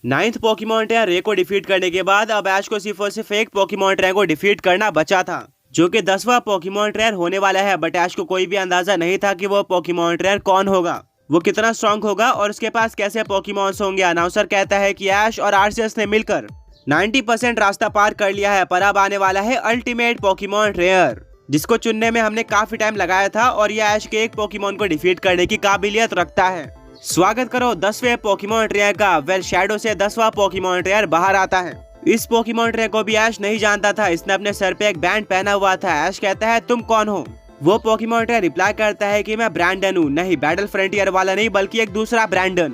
Ninth Pokemon trainer रे को defeat करने के बाद अब ऐश को सिर्फ और सिर्फ एक पोकेमॉन ट्रेनर को डिफीट करना बचा था, जो कि 10वां पोकेमॉन ट्रेनर होने वाला है। बट ऐश को कोई भी अंदाजा नहीं था कि वो पोकेमॉन ट्रेनर कौन होगा, वो कितना स्ट्रांग होगा और उसके पास कैसे पोकेमॉन्स होंगे। अनाउंसर कहता है कि ऐश और आरसीएस ने मिलकर 90% रास्ता पार कर लिया है, पर अब आने वाला है अल्टीमेट पोकेमॉन ट्रेनर, जिसको चुनने में हमने काफी टाइम लगाया था और ये ऐश के एक पोकेमॉन को डिफीट करने की काबिलियत रखता है। स्वागत करो 10वें पोकेमॉन ट्रेनर का। वेल शैडो से 10वां पोकेमॉन ट्रेनर बाहर आता है। इस पोकेमॉन ट्रेनर को भी ऐश नहीं जानता था। इसने अपने सर पे एक बैंड पहना हुआ था। ऐश कहता है तुम कौन हो? वो पोकेमॉन ट्रेनर रिप्लाई करता है कि मैं ब्रैंडन हूँ। नहीं, बैटल फ्रंटियर वाला नहीं, बल्कि एक दूसरा ब्रैंडन।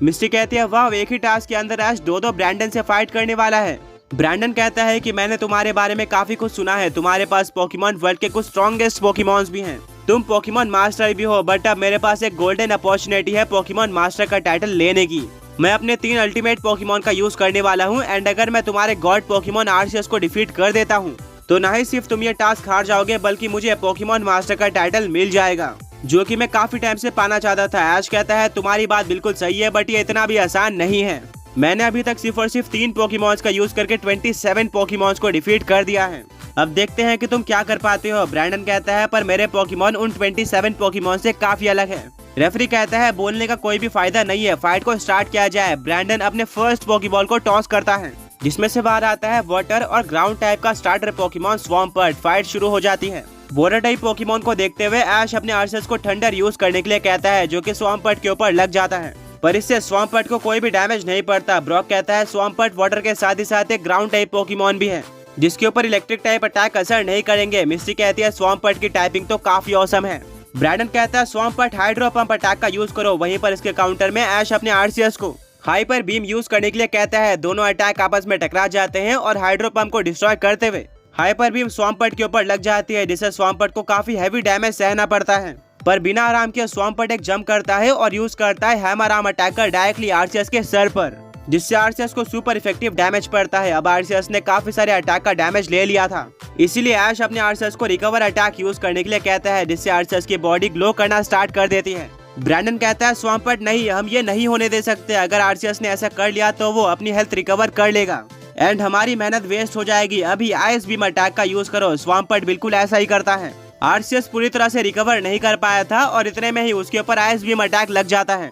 मिस्टी कहती है वाह, एक ही टास्क के अंदर ऐश दो ब्रैंडन से फाइट करने वाला है। ब्रैंडन कहता है कि मैंने तुम्हारे बारे में काफी कुछ सुना है, तुम्हारे पास पोकेमॉन वर्ल्ड के कुछ स्ट्रॉन्गेस्ट पोकेमॉन्स भी हैं, तुम पोकेमॉन मास्टर भी हो। बट अब मेरे पास एक गोल्डन अपॉर्चुनिटी है पोकेमॉन मास्टर का टाइटल लेने की। मैं अपने 3 अल्टीमेट पोकेमॉन का यूज करने वाला हूँ एंड अगर मैं तुम्हारे गॉड पोकेमॉन आर्सियस को डिफीट कर देता हूँ तो न ही सिर्फ तुम ये टास्क हार जाओगे, बल्कि मुझे पोकेमॉन मास्टर का टाइटल मिल जाएगा, जो कि मैं काफी टाइम से पाना चाहता था। ऐश कहता है तुम्हारी बात बिल्कुल सही है, बट ये इतना भी आसान नहीं है। मैंने अभी तक सिर्फ और सिर्फ 3 पोकेमॉन्स का यूज करके 27 पोकेमॉन्स को डिफीट कर दिया है। अब देखते हैं कि तुम क्या कर पाते हो। ब्रैंडन कहता है पर मेरे पोकेमॉन उन 27 पोकेमॉन से काफी अलग है। रेफरी कहता है बोलने का कोई भी फायदा नहीं है, फाइट को स्टार्ट किया जाए। ब्रैंडन अपने फर्स्ट पोकेबॉल को टॉस करता है, जिसमें से बाहर आता है वाटर और ग्राउंड टाइप का स्टार्टर पोकेमॉन स्वाम्पर्ट। फाइट शुरू हो जाती है। वाटर टाइप पोकेमॉन को देखते हुए ऐश अपने आर्सियस को थंडर यूज करने के लिए कहता है, जो कि स्वाम्पर्ट के ऊपर लग जाता है, पर इससे स्वाम्पर्ट को कोई भी डैमेज नहीं पड़ता। ब्रॉक कहता है स्वाम्पर्ट वाटर के साथ ही साथ एक ग्राउंड टाइप पोकेमॉन भी है, जिसके ऊपर इलेक्ट्रिक टाइप अटैक असर नहीं करेंगे। मिस्टी कहती है स्वाम्पर्ट की टाइपिंग तो काफी औसम है। ब्रैंडन कहता है स्वाम्पर्ट हाइड्रो पंप अटैक का यूज करो। वहीं पर इसके काउंटर में ऐश अपने आरसीएस को हाइपर बीम यूज करने के लिए कहता है। दोनों अटैक आपस में टकरा जाते हैं और हाइड्रो पंप को डिस्ट्रॉय करते हुए हाइपर बीम स्वाम्पर्ट के ऊपर लग जाती है, जिससे स्वाम्पर्ट को काफी हैवी डैमेज सहना पड़ता है। पर बिना आराम के स्वाम्पर्ट एक जंप करता है और यूज करता है hammer arm attacker directly RCS के सर पर, जिससे आरसीएस को सुपर इफेक्टिव डैमेज पड़ता है। अब आरसीएस ने काफी सारे अटैक का डैमेज ले लिया था, इसीलिए ऐश अपने आरसीएस को रिकवर अटैक यूज करने के लिए कहता है, जिससे आरसीएस की बॉडी ग्लो करना स्टार्ट कर देती है। ब्रैंडन कहता है स्वाम्पर्ट नहीं, हम ये नहीं होने दे सकते। अगर आरसीएस ने ऐसा कर लिया तो वो अपनी हेल्थ रिकवर कर लेगा एंड हमारी मेहनत वेस्ट हो जाएगी। अभी आइस बीम अटैक का यूज करो। स्वाम्पर्ट बिल्कुल ऐसा ही करता है। आरसीएस पूरी तरह से रिकवर नहीं कर पाया था और इतने में ही उसके ऊपर आइस बीम अटैक लग जाता है,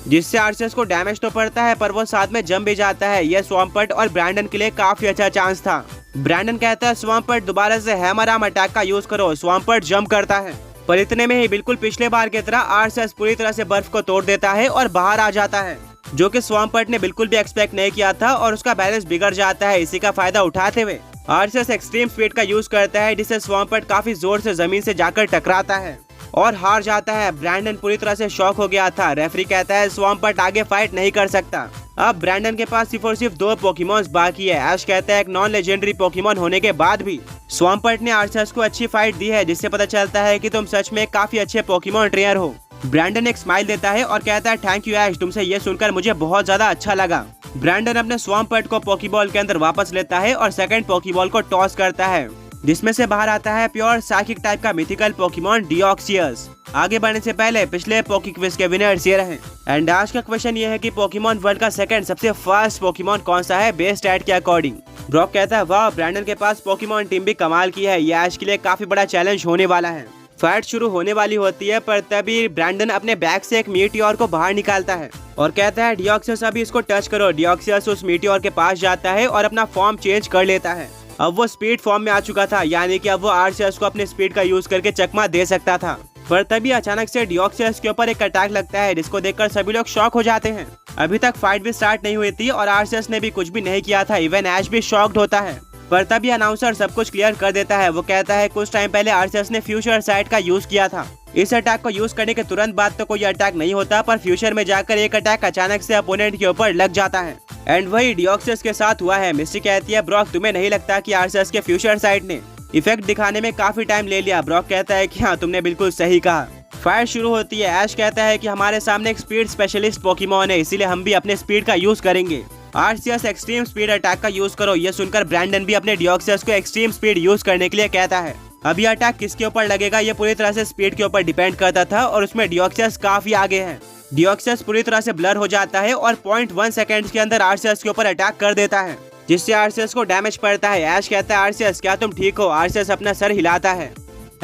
जिससे आरसीएस को डैमेज तो पड़ता है पर वो साथ में जम भी जाता है। यह स्वाम्पर्ट और ब्रैंडन के लिए काफी अच्छा चांस था। ब्रैंडन कहता है स्वाम्पर्ट दोबारा से हैमर आर्म अटैक का यूज करो। स्वाम्पर्ट जंप करता है, पर इतने में ही बिल्कुल पिछले बार की तरह आरसीएस पूरी तरह से बर्फ को तोड़ देता है और बाहर आ जाता है, जो कि स्वाम्पर्ट ने बिल्कुल भी एक्सपेक्ट नहीं किया था और उसका बैलेंस बिगड़ जाता है। इसी का फायदा उठाते हुए आरसीएस एक्सट्रीम स्पीड का यूज करता है, जिससे स्वाम्पर्ट काफी जोर से जमीन से जाकर टकराता है और हार जाता है। ब्रैंडन पूरी तरह से शॉक हो गया था। रेफरी कहता है स्वाम्पर्ट आगे फाइट नहीं कर सकता। अब ब्रैंडन के पास सिर्फ और सिर्फ 2 पोकेमॉन्स बाकी है। ऐश कहता है एक नॉन लेजेंडरी पोकेमॉन होने के बाद भी स्वाम्पर्ट ने आरसीएस को अच्छी फाइट दी है, जिससे पता चलता है कि तुम सच में काफी अच्छे पोकेमॉन ट्रेनर हो। ब्रैंडन एक स्माइल देता है और कहता है थैंक यू ऐश, तुमसे ये सुनकर मुझे बहुत ज्यादा अच्छा लगा। ब्रैंडन अपने स्वाम्पर्ट को पोकेबॉल के अंदर वापस लेता है और सेकंड पोकेबॉल को टॉस करता है, जिसमें से बाहर आता है प्योर साइकिक टाइप का मिथिकल पोकेमॉन डिओक्सियस। आगे बढ़ने से पहले पिछले पोकी क्विज के विनर्स ये रहे एंड आज का क्वेश्चन ये है कि पोकेमॉन वर्ल्ड का सेकंड सबसे फास्ट पोकेमॉन कौन सा है बेस स्टैट के अकॉर्डिंग। ब्रॉक कहता है वाह, ब्रैंडन के पास पोकेमॉन टीम भी कमाल की है। ये ऐश के लिए काफी बड़ा चैलेंज होने वाला है। फाइट शुरू होने वाली होती है, पर तभी ब्रैंडन अपने बैग से एक मीटियोर को बाहर निकालता है और कहता है डिओक्सियस अभी इसको टच करो। डिओक्सियस उस मीटियोर के पास जाता है और अपना फॉर्म चेंज कर लेता है। अब वो स्पीड फॉर्म में आ चुका था, यानी कि अब वो आरसीएस को अपने स्पीड का यूज करके चकमा दे सकता था। पर तभी अचानक से डिओक्सियस के ऊपर एक अटैक लगता है, जिसको देखकर सभी लोग शॉक हो जाते हैं। अभी तक फाइट भी स्टार्ट नहीं हुई थी और आरसीएस ने भी कुछ भी नहीं किया था। इवन ऐश भी शॉक्ड होता है, पर तभी अनाउंसर सब कुछ क्लियर कर देता है। वो कहता है कुछ टाइम पहले आरसीएस ने फ्यूचर साइट का यूज किया था। इस अटैक को यूज करने के तुरंत बाद तो कोई अटैक नहीं होता, पर फ्यूचर में जाकर एक अटैक अचानक से अपोनेंट के ऊपर लग जाता है एंड वही डिओक्सियस के साथ हुआ है। मिस्टी कहती है ब्रॉक तुम्हें नहीं लगता कि आरसीएस के फ्यूचर साइट ने इफेक्ट दिखाने में काफी टाइम ले लिया। ब्रॉक कहता है कि हाँ, तुमने बिल्कुल सही कहा। फाइट शुरू होती है। ऐश कहता है कि हमारे सामने एक स्पीड स्पेशलिस्ट पोकेमॉन है, इसीलिए हम भी अपने स्पीड का यूज करेंगे। आरसीएस एक्सट्रीम स्पीड अटैक का यूज करो। ये सुनकर ब्रैंडन भी अपने डिओक्सियस को एक्सट्रीम स्पीड यूज करने के लिए कहता है। अब ये अटैक किसके ऊपर लगेगा ये पूरी तरह से स्पीड के ऊपर डिपेंड करता था और उसमें डिओक्सियस काफी आगे है। डियोक्सियस पूरी तरह से ब्लर हो जाता है और 0.1 सेकेंड के अंदर आर्सियस के ऊपर अटैक कर देता है, जिससे आर्सियस को डैमेज पड़ता है। ऐश कहता है आर्सियस क्या तुम ठीक हो? आर्सियस अपना सर हिलाता है।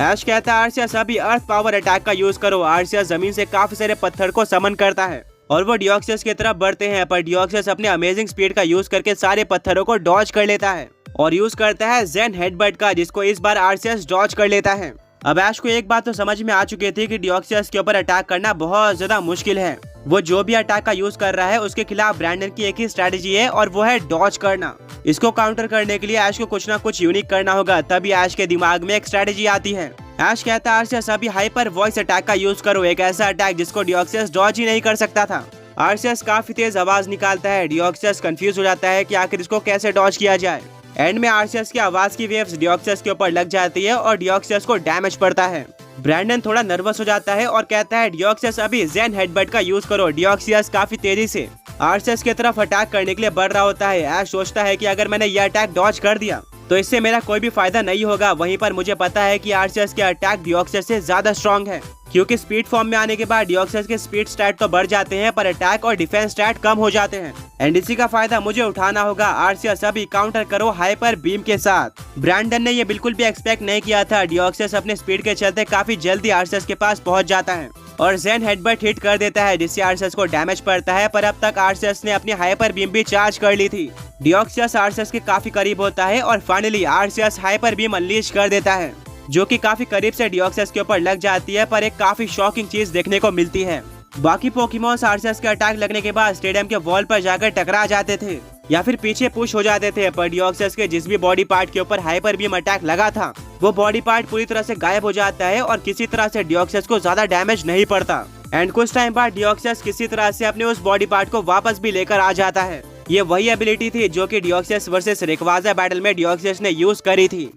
ऐश कहता है आर्सियस अभी अर्थ पावर अटैक का यूज करो। आर्सियस जमीन से काफी सारे पत्थर को समन करता है और वो डियोक्सियस की तरफ बढ़ते हैं, पर डियोक्सियस अपने अमेजिंग स्पीड का यूज करके सारे पत्थरों को डॉज कर लेता है और यूज करता है जेन हेडबट का, जिसको इस बार आर्सियस डॉज कर लेता है। अब ऐश को एक बात तो समझ में आ चुकी थी कि डियोक्सियस के ऊपर अटैक करना बहुत ज्यादा मुश्किल है। वो जो भी अटैक का यूज कर रहा है उसके खिलाफ ब्रैंडन की एक ही स्ट्रेटेजी है और वो है डॉज करना। इसको काउंटर करने के लिए ऐश को कुछ ना कुछ यूनिक करना होगा। तभी ऐश के दिमाग में एक स्ट्रेटेजी आती है। ऐश कहता है आर्सियस अभी हाइपर वॉइस अटैक का यूज करो, एक ऐसा अटैक जिसको डियोक्सियस डॉज ही नहीं कर सकता था। आर्सियस काफी तेज आवाज निकालता है। डियोक्सियस कंफ्यूज हो जाता है कि आखिर इसको कैसे डॉज किया जाए। एंड में आर्सियस की आवाज की वेव्स डियोक्सियस के ऊपर लग जाती है और डियोक्सियस को डैमेज पड़ता है। ब्रैंडन थोड़ा नर्वस हो जाता है और कहता है डियोक्सियस अभी जेन हेडबट का यूज करो। डियोक्सियस काफी तेजी से आर्सियस की तरफ अटैक करने के लिए बढ़ रहा होता है। ऐश सोचता है कि अगर मैंने यह अटैक डॉज कर दिया तो इससे मेरा कोई भी फायदा नहीं होगा। वहीं पर मुझे पता है कि आर्सियस के अटैक डियोक्सियस से ज्यादा स्ट्रॉन्ग है, क्योंकि स्पीड फॉर्म में आने के बाद डियोक्सियस के स्पीड स्टैट तो बढ़ जाते हैं पर अटैक और डिफेंस स्टैट कम हो जाते हैं। एंड इसी का फायदा मुझे उठाना होगा। आर्सियस अभी काउंटर करो हाइपर बीम के साथ। ब्रैंडन ने ये बिल्कुल भी एक्सपेक्ट नहीं किया था। डियोक्सियस अपने स्पीड के चलते काफी जल्दी आर्सियस के पास पहुंच जाता है और जेन हेडबट हिट कर देता है, जिससे आर्सियस को डैमेज पड़ता है। पर अब तक आर्सियस ने अपनी हाइपर बीम भी चार्ज कर ली थी। डियोक्सियस आर्सियस के काफी करीब होता है और फाइनली आर्सियस हाइपर बीम अनलीश कर देता है, जो कि काफी करीब से डियोक्सियस के ऊपर लग जाती है। पर एक काफी शॉकिंग चीज देखने को मिलती है। बाकी पोकेमॉन्स आर्सियस के अटैक लगने के बाद स्टेडियम के वॉल पर जाकर टकरा जाते थे या फिर पीछे पुश हो जाते थे, पर डियोक्सियस के जिस भी बॉडी पार्ट के ऊपर हाइपर बीम अटैक लगा था वो बॉडी पार्ट पूरी तरह से गायब हो जाता है और किसी तरह से डियोक्सियस को ज्यादा डैमेज नहीं पड़ता। एंड कुछ टाइम बाद डियोक्सियस किसी तरह से अपने उस बॉडी पार्ट को वापस भी लेकर आ जाता है। ये वही एबिलिटी थी जो कि डियोक्सियस वर्सेस रेक्वाजा बैटल में डियोक्सियस ने यूज करी थी।